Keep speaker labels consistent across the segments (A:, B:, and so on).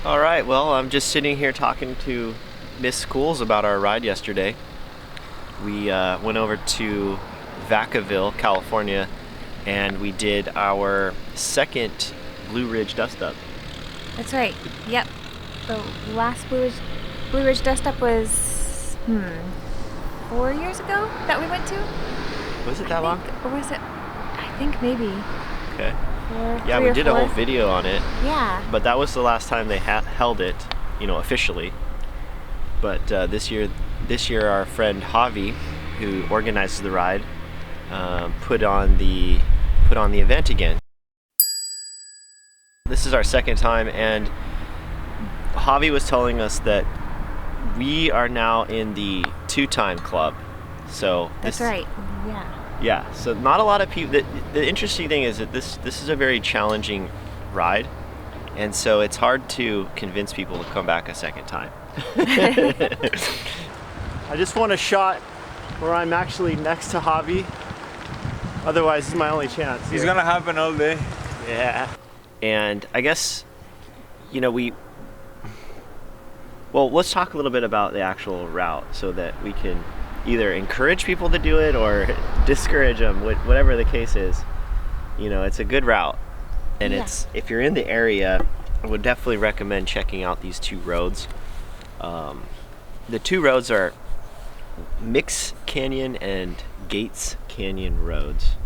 A: All right, well, I'm just sitting here talking to Miss Schools about our ride yesterday. We went over to Vacaville, California, and we did our second Blue Ridge Dust Up.
B: That's right. Yep. The last Blue Ridge Dust Up was 4 years ago that we went to.
A: Was it that long?
B: Or was it? I think maybe.
A: Okay.
B: Yeah,
A: we did a whole video on it.
B: Yeah.
A: But that was the last time they held it, officially. But this year our friend Javi, who organizes the ride, put on the event again. This is our second time, and Javi was telling us that we are now in the 2-time club. So
B: that's right. Yeah.
A: Yeah, so not a lot of people. The interesting thing is that this is a very challenging ride, and so it's hard to convince people to come back a second time. I just want a shot where I'm actually next to Javi. Otherwise, this is my only chance.
C: It's gonna happen all day.
A: Yeah. And I guess, let's talk a little bit about the actual route so that we can either encourage people to do it or discourage them, whatever the case is. It's a good route, and if you're in the area, I would definitely recommend checking out these 2 roads. The 2 roads are Mix Canyon and Gates Canyon roads,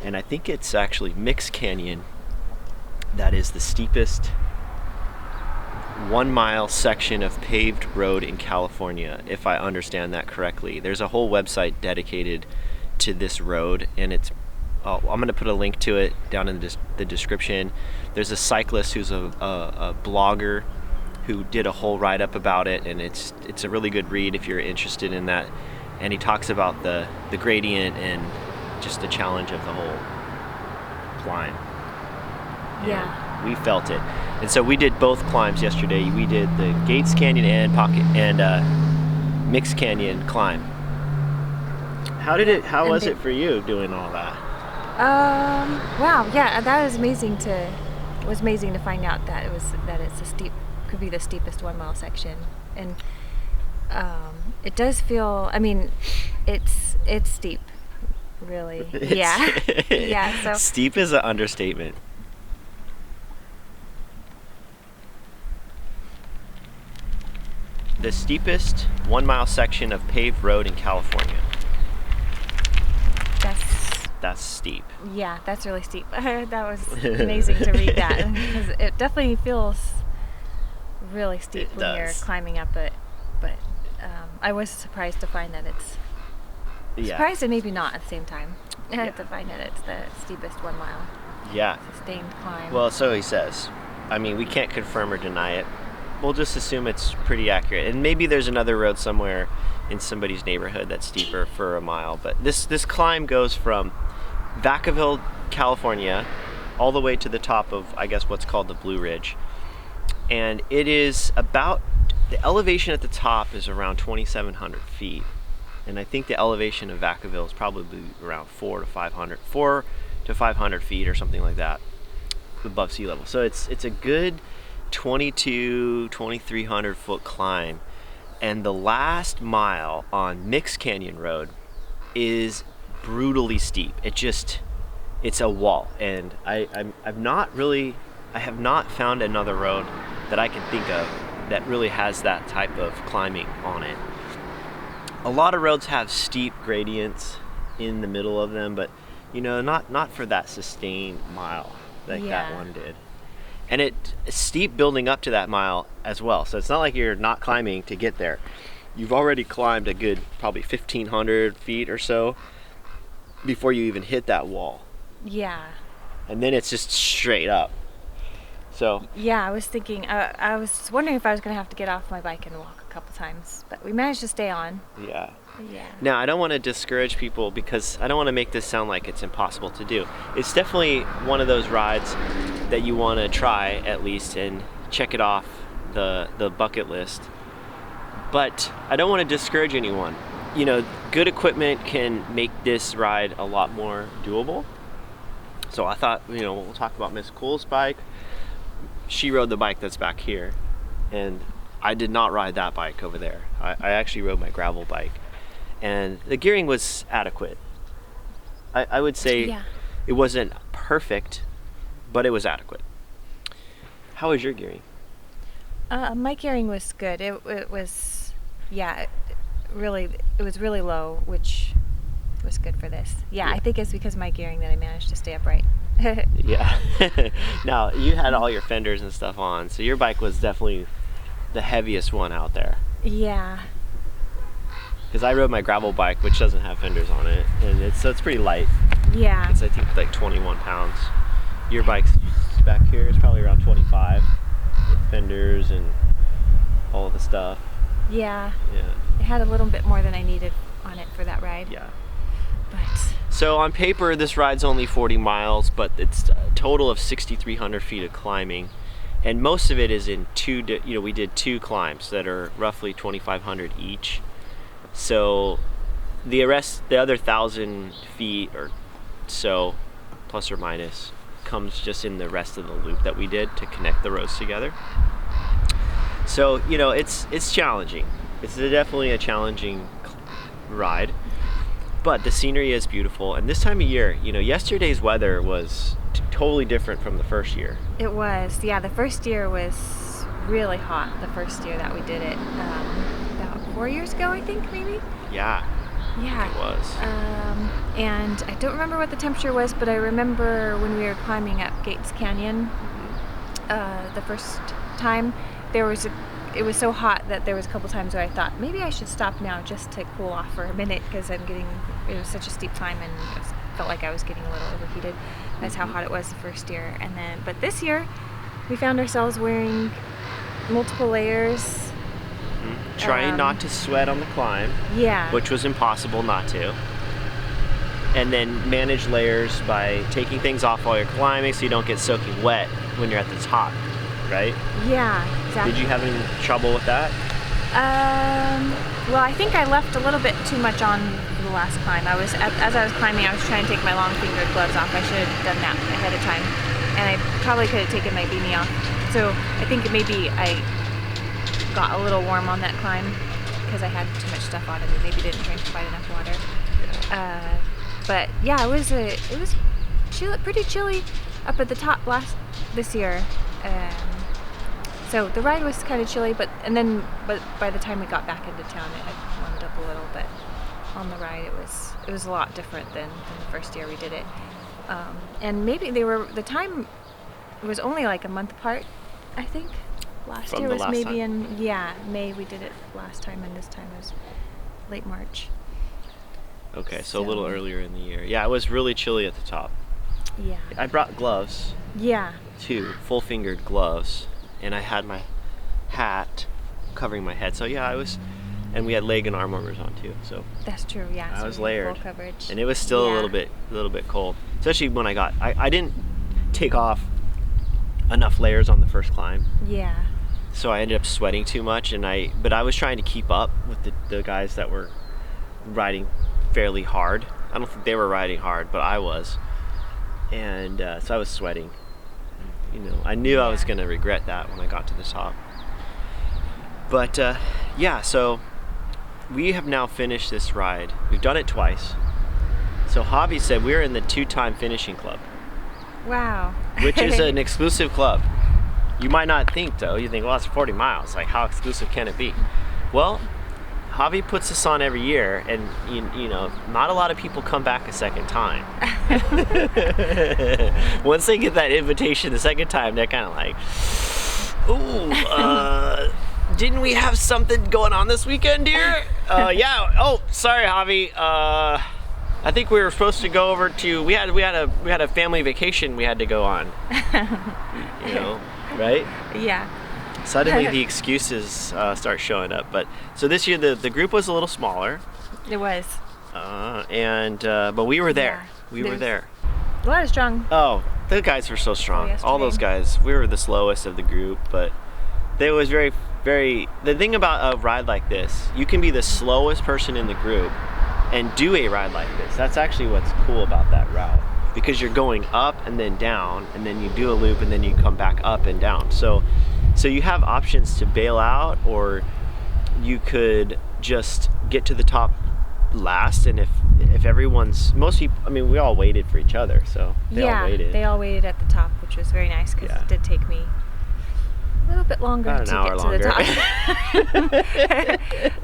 A: and I think it's actually Mix Canyon that is the steepest 1-mile section of paved road in California, if I understand that correctly. There's a whole website dedicated to this road, and I'm going to put a link to it down in the description. There's a cyclist who's a blogger who did a whole write-up about it, and it's a really good read if you're interested in that. And he talks about the gradient and just the challenge of the whole climb.
B: Yeah.
A: We felt it, and so we did both climbs yesterday. We did the Gates Canyon and Mix Canyon climb. How was it for you doing all that?
B: Wow. Yeah, that was amazing to find out that could be the steepest 1-mile section, and it does feel. I mean, it's steep, really. Yeah. So
A: steep is an understatement. The steepest 1-mile section of paved road in California. That's steep.
B: Yeah, that's really steep. That was amazing to read that, because it definitely feels really steep when you're climbing up it. But I was surprised to find that it's surprised and maybe not at the same time. To find that it's the steepest 1 mile.
A: Yeah.
B: Sustained climb.
A: Well, so he says. I mean, we can't confirm or deny it. We'll just assume it's pretty accurate, and maybe there's another road somewhere in somebody's neighborhood that's steeper for a mile. But this climb goes from Vacaville, California, all the way to the top of, I guess, what's called the Blue Ridge, and it is about, the elevation at the top is around 2,700 feet, and I think the elevation of Vacaville is probably around 400 to 500 feet or something like that above sea level. So it's a good 2,300 foot climb, and the last mile on Mix Canyon Road is brutally steep. It's a wall, and I have not found another road that I can think of that really has that type of climbing on it. A lot of roads have steep gradients in the middle of them, but not for that sustained mile like that one did. And it's steep building up to that mile as well. So it's not like you're not climbing to get there. You've already climbed a good probably 1,500 feet or so before you even hit that wall.
B: Yeah.
A: And then it's just straight up. So.
B: Yeah, I was thinking, I was wondering if I was going to have to get off my bike and walk a couple times, but we managed to stay on.
A: Yeah.
B: Yeah.
A: Now, I don't want to discourage people, because I don't want to make this sound like it's impossible to do. It's definitely one of those rides that you want to try at least and check it off the bucket list. But I don't want to discourage anyone. Good equipment can make this ride a lot more doable. So I thought, we'll talk about Miss Cool's bike. she rode the bike that's back here, and I did not ride that bike over there. I actually rode my gravel bike, and the gearing was adequate. I would say it wasn't perfect, but it was adequate. How was your gearing?
B: My gearing was good. It was, it was really low, which was good for this. I think it's because of my gearing that I managed to stay upright.
A: Yeah. Now, you had all your fenders and stuff on, so your bike was definitely the heaviest one out there.
B: Yeah.
A: Because I rode my gravel bike, which doesn't have fenders on it, and it's pretty light.
B: Yeah.
A: It's, I think, like 21 pounds. Your bike's back here is probably around 25 with fenders and all the stuff.
B: Yeah.
A: Yeah.
B: It had a little bit more than I needed on it for that ride.
A: Yeah.
B: But
A: so on paper, this ride's only 40 miles, but it's a total of 6,300 feet of climbing. And most of it is in we did 2 climbs that are roughly 2,500 each. So the other 1,000 feet or so, plus or minus, comes just in the rest of the loop that we did to connect the roads together. So, it's challenging. It's definitely a challenging ride, but the scenery is beautiful. And this time of year, yesterday's weather was totally different from the first year.
B: it was, the first year was really hot, the first year that we did it. About 4 years ago, I think, maybe?
A: Yeah.
B: Yeah.
A: It was.
B: And I don't remember what the temperature was, but I remember when we were climbing up Gates Canyon the first time, it was so hot that there was a couple times where I thought, maybe I should stop now just to cool off for a minute, because it was such a steep climb, and it felt like I was getting a little overheated. That's how hot it was the first year. But this year, we found ourselves wearing multiple layers.
A: Trying not to sweat on the climb,
B: Yeah.
A: which was impossible not to. And then manage layers by taking things off while you're climbing so you don't get soaking wet when you're at the top, right?
B: Yeah, exactly.
A: Did you have any trouble with that?
B: Well, I think I left a little bit too much on the last climb. As I was climbing, I was trying to take my long-fingered gloves off. I should have done that ahead of time, and I probably could have taken my beanie off. So I think maybe I got a little warm on that climb because I had too much stuff on and maybe didn't drink quite enough water. But yeah, it was pretty chilly up at the top this year. So the ride was kind of chilly, but by the time we got back into town, it had warmed up a little. But on the ride, it was a lot different than the first year we did it. And maybe the time was only like a month apart, I think. Last year was maybe in May we did it last time, and this time was late March.
A: Okay, so a little earlier in the year. Yeah, it was really chilly at the top.
B: Yeah.
A: I brought gloves.
B: Yeah.
A: Too, full-fingered gloves, and I had my hat covering my head. So yeah, and we had leg and arm warmers on too. So
B: that's true. Yeah.
A: I was layered,
B: full coverage,
A: and it was still a little bit cold, especially when I didn't take off enough layers on the first climb.
B: Yeah.
A: So I ended up sweating too much, but I was trying to keep up with the guys that were riding fairly hard. I don't think they were riding hard, but I was. And so I was sweating. I knew I was going to regret that when I got to the top. But so we have now finished this ride. We've done it twice. So Javi said we're in the 2-time finishing club.
B: Wow.
A: Which is an exclusive club. You might not think, though. You think, well, it's 40 miles. Like, how exclusive can it be? Well, Javi puts this on every year, and, not a lot of people come back a second time. Once they get that invitation the second time, they're kind of like, ooh, didn't we have something going on this weekend, dear? Yeah. Oh, sorry, Javi. I think we were supposed to go over to. We had a family vacation we had to go on. Right?
B: Yeah.
A: Suddenly the excuses start showing up. But so this year the group was a little smaller.
B: It was.
A: But we were there. We were there.
B: A lot of strong.
A: Oh, the guys were so strong. All those guys. We were the slowest of the group, but it was very, very. The thing about a ride like this, you can be the slowest person in the group and do a ride like this. That's actually what's cool about that route. because you're going up and then down, and then you do a loop and then you come back up and down. So you have options to bail out, or you could just get to the top last. And if most people, I mean, we all waited for each other, so they all waited.
B: They all waited at the top, which was very nice because it did take me a little bit longer
A: about
B: to
A: an hour
B: get
A: longer.
B: to the top.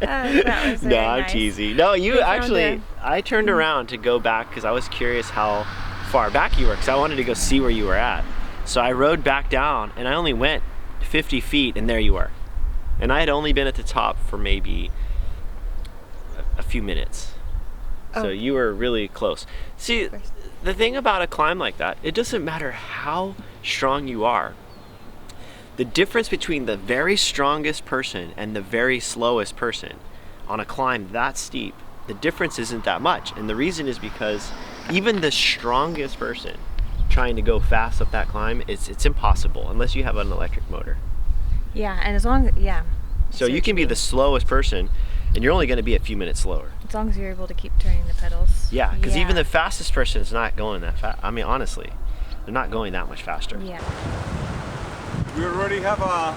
B: That was very
A: No, I'm
B: nice.
A: cheesy. No, you
B: We
A: actually,
B: found
A: I turned around to go back because I was curious how far back you were, because I wanted to go see where you were at. So I rode back down, and I only went 50 feet, and there you were. And I had only been at the top for maybe a few minutes. So you were really close. See, the thing about a climb like that, it doesn't matter how strong you are. The difference between the very strongest person and the very slowest person on a climb that steep, the difference isn't that much. And the reason is because even the strongest person trying to go fast up that climb, it's impossible unless you have an electric motor.
B: Yeah, and as long as,
A: So you can be the slowest person, and you're only going to be a few minutes slower.
B: as long as you're able to keep turning the pedals.
A: Yeah, because even the fastest person is not going that fast. I mean, honestly, they're not going that much faster.
B: Yeah.
C: We already have a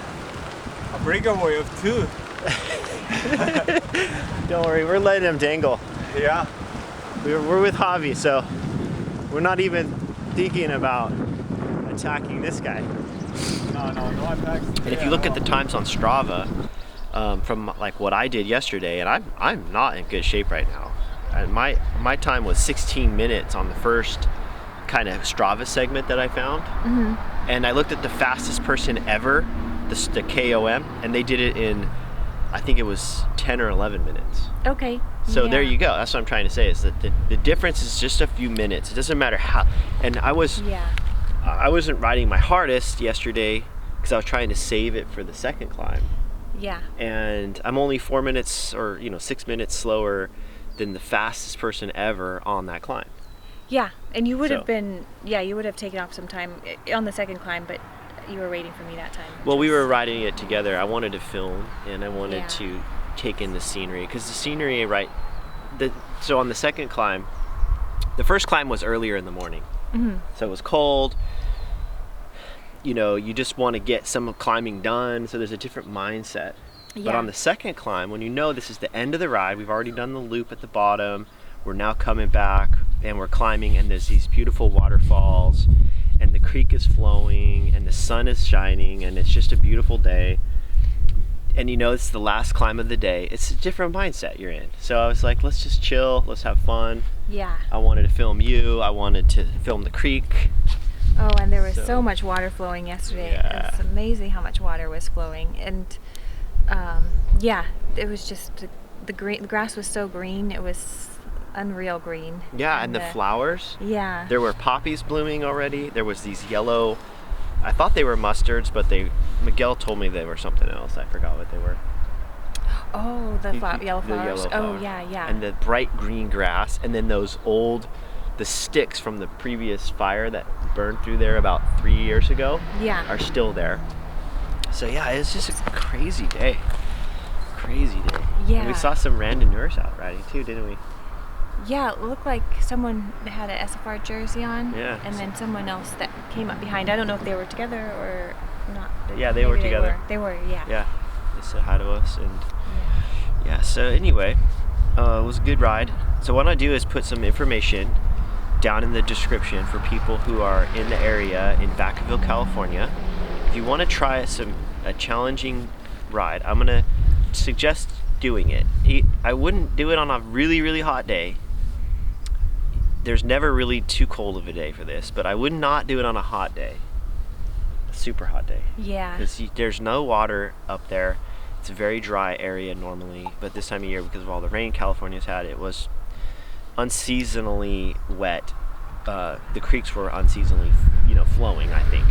C: breakaway of 2.
A: Don't worry, we're letting them dangle.
C: Yeah.
A: We're with Javi, so we're not even thinking about attacking this guy.
C: No attacks.
A: And if you look at the times on Strava, from like what I did yesterday, and I'm not in good shape right now. And my time was 16 minutes on the first kind of Strava segment that I found.
B: Mm-hmm.
A: And I looked at the fastest person ever, the KOM, and they did it in, I think it was 10 or 11 minutes.
B: Okay.
A: So there you go. That's what I'm trying to say, is that the difference is just a few minutes. It doesn't matter how. And I wasn't riding my hardest yesterday because I was trying to save it for the second climb.
B: Yeah.
A: And I'm only 4 minutes or 6 minutes slower than the fastest person ever on that climb.
B: Yeah, and you would have
A: So-
B: been, you would have taken off some time on the second climb, but you were waiting for me that time.
A: Well, we were riding it together. I wanted to film, and I wanted
B: Yeah.
A: to take in the scenery, because the scenery, so on the second climb, the first climb was earlier in the morning.
B: Mm-hmm.
A: So it was cold. You just want to get some climbing done, so there's a different mindset. But
B: Yeah.
A: on the second climb, when this is the end of the ride, we've already done the loop at the bottom, we're now coming back, and we're climbing, and there's these beautiful waterfalls, and the creek is flowing, and the sun is shining, and it's just a beautiful day. And it's the last climb of the day. It's a different mindset you're in. So I was like, let's just chill, let's have fun.
B: Yeah.
A: I wanted to film you, I wanted to film the creek.
B: Oh, and there was
A: So-
B: so much water flowing yesterday.
A: Yeah.
B: It's amazing how much water was flowing, and it was just the grass was so green. It was unreal green.
A: Yeah, and the flowers.
B: Yeah.
A: There were poppies blooming already. There was these yellow, I thought they were mustards, but Miguel told me they were something else. I forgot what they were.
B: Oh, the yellow flowers.
A: yellow
B: Oh,
A: flower.
B: yeah.
A: And the bright green grass, and then the sticks from the previous fire that burned through there about 3 years ago
B: Yeah.
A: are still there. So yeah, it's just a crazy day. Crazy day.
B: Yeah.
A: And we saw some randonneurs out riding too, didn't we?
B: Yeah, it looked like someone had an SFR jersey on.
A: Yeah.
B: And then someone else that came up behind. I don't know if they were together or not.
A: Yeah, they were
B: Maybe
A: together.
B: They were, yeah.
A: Yeah. They said hi to us, and yeah, so anyway, it was a good ride. So what I do is put some information down in the description for people who are in the area in Vacaville, California. If you want to try a challenging ride, I'm gonna suggest doing it. I wouldn't do it on a really, really hot day. There's never really too cold of a day for this, but I would not do it on a hot day, a super hot day.
B: Yeah.
A: Because there's no water up there. It's a very dry area normally, but this time of year, because of all the rain California's had, it was unseasonally wet. The creeks were unseasonally, flowing, I think.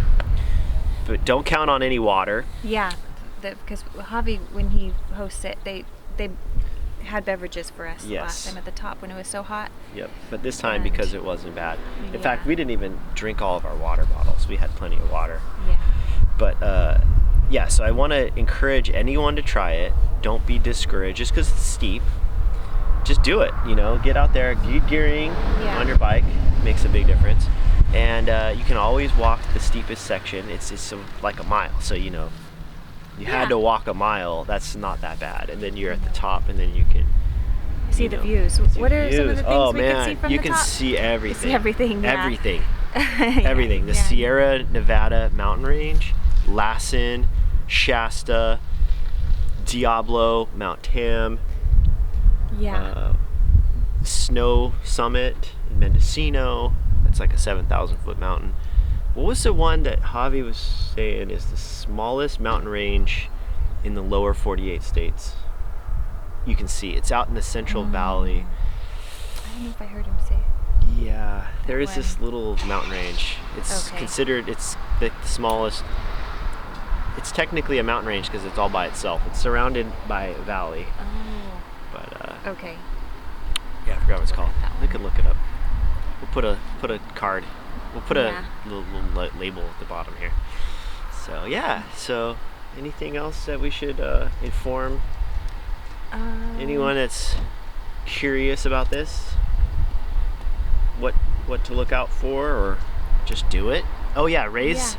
A: But don't count on any water.
B: Yeah, because Javi, when he hosts it, they had beverages for us
A: Yes.
B: last time at the top when it was so hot.
A: Yep. But this time,
B: And-
A: because it wasn't bad. In
B: Yeah.
A: fact, we didn't even drink all of our water bottles. We had plenty of water.
B: Yeah.
A: But so I want to encourage anyone to try it. Don't be discouraged just because it's steep. Just do it. Get out there, get gearing
B: Yeah.
A: on your bike, makes a big difference. And you can always walk the steepest section. It's like a mile, so you had to walk a mile. That's not that bad. And then you're at the top, and then you can
B: see the views. What are some of the things we can see from the top?
A: You can see everything.
B: See everything. Yeah.
A: Everything. Everything. The Sierra Nevada mountain range, Lassen, Shasta, Diablo, Mount Tam.
B: Yeah.
A: Snow Summit in Mendocino. That's like a 7,000 foot mountain. What was the one that Javi was saying is the smallest mountain range in the lower 48 states? You can see it's out in the Central Valley.
B: I don't know if I heard him say it.
A: Yeah, there is this little mountain range. It's considered, it's the smallest. It's technically a mountain range because it's all by itself. It's surrounded by a valley.
B: Oh.
A: But
B: okay.
A: Yeah, I forgot what it's called. We could look it up. We'll put a card. We'll put a little label at the bottom here. So yeah. So anything else that we should inform anyone that's curious about this? What to look out for, or just do it? Oh yeah, Ray's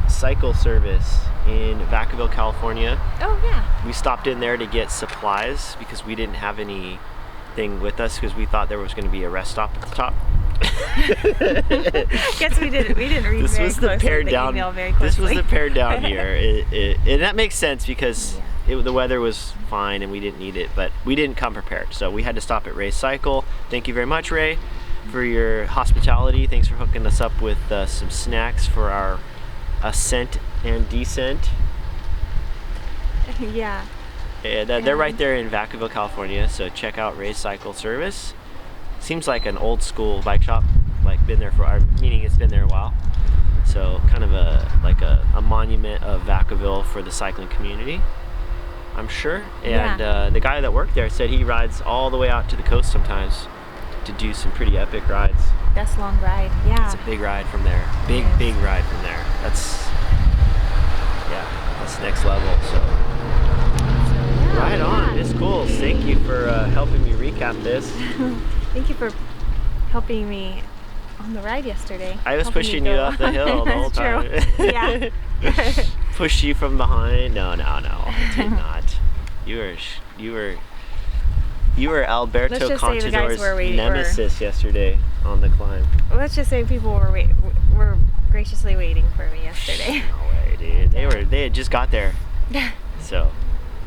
A: Cycle Service in Vacaville, California.
B: Oh yeah.
A: We stopped in there to get supplies because we didn't have anything with us because we thought there was going to be a rest stop at the top.
B: Guess we didn't read
A: this
B: very
A: was the
B: closely,
A: pared
B: the
A: down.
B: email very closely.
A: This was the pared down year, and that makes sense because the weather was fine and we didn't need it, but we didn't come prepared, so we had to stop at Ray's Cycle. Thank you very much, Ray, for your hospitality. Thanks for hooking us up with some snacks for our ascent and descent.
B: Yeah.
A: And they're right there in Vacaville, California, so check out Ray's Cycle Service. Seems like an old school bike shop, like been there meaning it's been there a while. So kind of a monument of Vacaville for the cycling community, I'm sure. And the guy that worked there said he rides all the way out to the coast sometimes to do some pretty epic rides.
B: That's a long ride, yeah.
A: It's a big ride from there. Big ride from there. That's next level. So right on, Miss Coles. Thank you for helping me recap this.
B: Thank you for helping me on the ride yesterday.
A: I was pushing you up the hill the whole time.
B: True. Yeah.
A: Pushed you from behind. No, I did not. You were Alberto Contador's nemesis yesterday on the climb.
B: Let's just say people were graciously waiting for me yesterday.
A: No way, dude. They had just got there. So,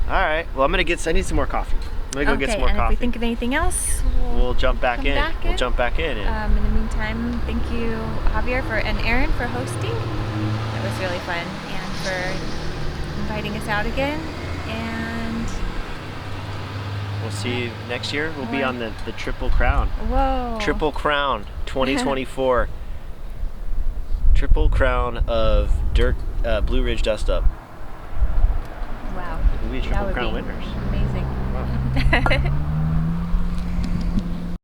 A: all right. Well, I need some more coffee. I'm gonna go get some more coffee.
B: And if we think of anything else,
A: we'll jump back in. We'll jump back in.
B: In the meantime, thank you, Javier and Aaron for hosting. It was really fun, and for inviting us out again. And
A: we'll see you next year. We'll be on the Triple Crown.
B: Whoa.
A: Triple Crown 2024. Triple Crown of Blue Ridge Dust Up.
B: Wow.
A: We'll be Triple Crown winners.
B: Amazing.
A: Wow.